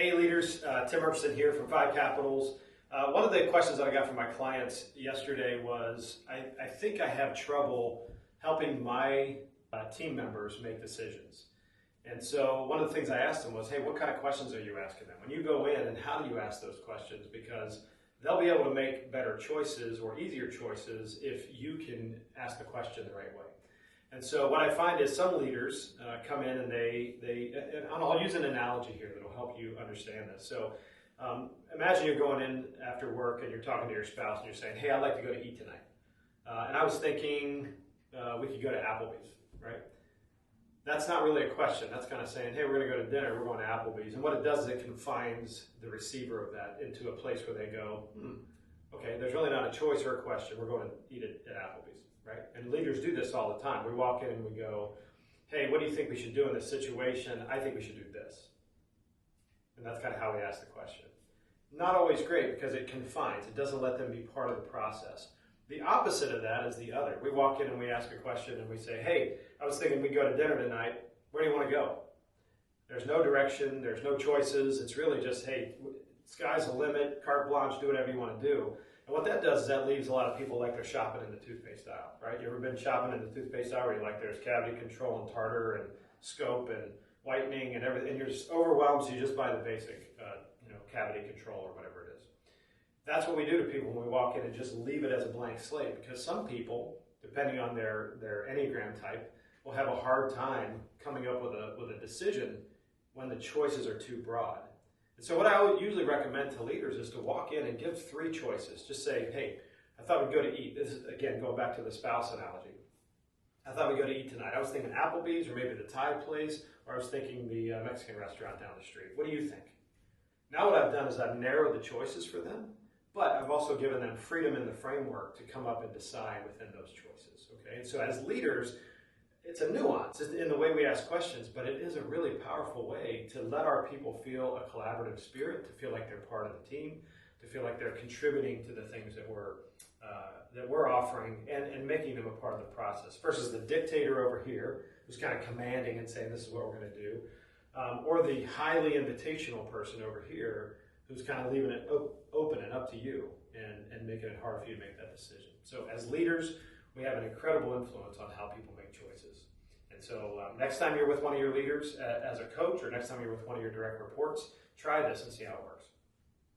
Hey leaders, Tim Urchison here from Five Capitals. One of the questions that I got from my clients yesterday was, I think I have trouble helping my team members make decisions. And so one of the things I asked them was, hey, what kind of questions are you asking them? When you go in, and how do you ask those questions? Because they'll be able to make better choices or easier choices if you can ask the question the right way. And so what I find is some leaders come in and and I'll use an analogy here that'll help you understand this. So imagine you're going in after work and you're talking to your spouse and you're saying, hey, I'd like to go to eat tonight. And I was thinking we could go to Applebee's, right? That's not really a question. That's kind of saying, hey, we're going to go to dinner, we're going to Applebee's. And what it does is it confines the receiver of that into a place where they go, okay, there's really not a choice or a question. We're going to eat it at Applebee's, right? And leaders do this all the time. We walk in and we go, hey, what do you think we should do in this situation? I think we should do this. And that's kind of how we ask the question. Not always great because it confines. It doesn't let them be part of the process. The opposite of that is the other. We walk in and we ask a question and we say, hey, I was thinking we'd go to dinner tonight. Where do you want to go? There's no direction. There's no choices. It's really just, hey, sky's the limit, carte blanche, do whatever you want to do. And what that does is that leaves a lot of people like they're shopping in the toothpaste aisle, right? You ever been shopping in the toothpaste aisle where you're like there's cavity control and tartar and scope and whitening and everything, and you're just overwhelmed, so you just buy the basic cavity control or whatever it is. That's what we do to people when we walk in and just leave it as a blank slate, because some people, depending on their Enneagram type, will have a hard time coming up with a decision when the choices are too broad. And so what I would usually recommend to leaders is to walk in and give 3 choices. Just say, hey, I thought we'd go to eat. This is, again, going back to the spouse analogy. I thought we'd go to eat tonight. I was thinking Applebee's or maybe the Thai place, or I was thinking the Mexican restaurant down the street. What do you think? Now what I've done is I've narrowed the choices for them, but I've also given them freedom in the framework to come up and decide within those choices. Okay, and so as leaders, it's a nuance in the way we ask questions, but it is a really powerful way to let our people feel a collaborative spirit, to feel like they're part of the team, to feel like they're contributing to the things that we're offering and making them a part of the process, versus the dictator over here who's kind of commanding and saying this is what we're going to do, or the highly invitational person over here who's kind of leaving it open and up to you and making it hard for you to make that decision. So as leaders, we have an incredible influence on how people make choices. And so next time you're with one of your leaders as a coach, or next time you're with one of your direct reports, try this and see how it works.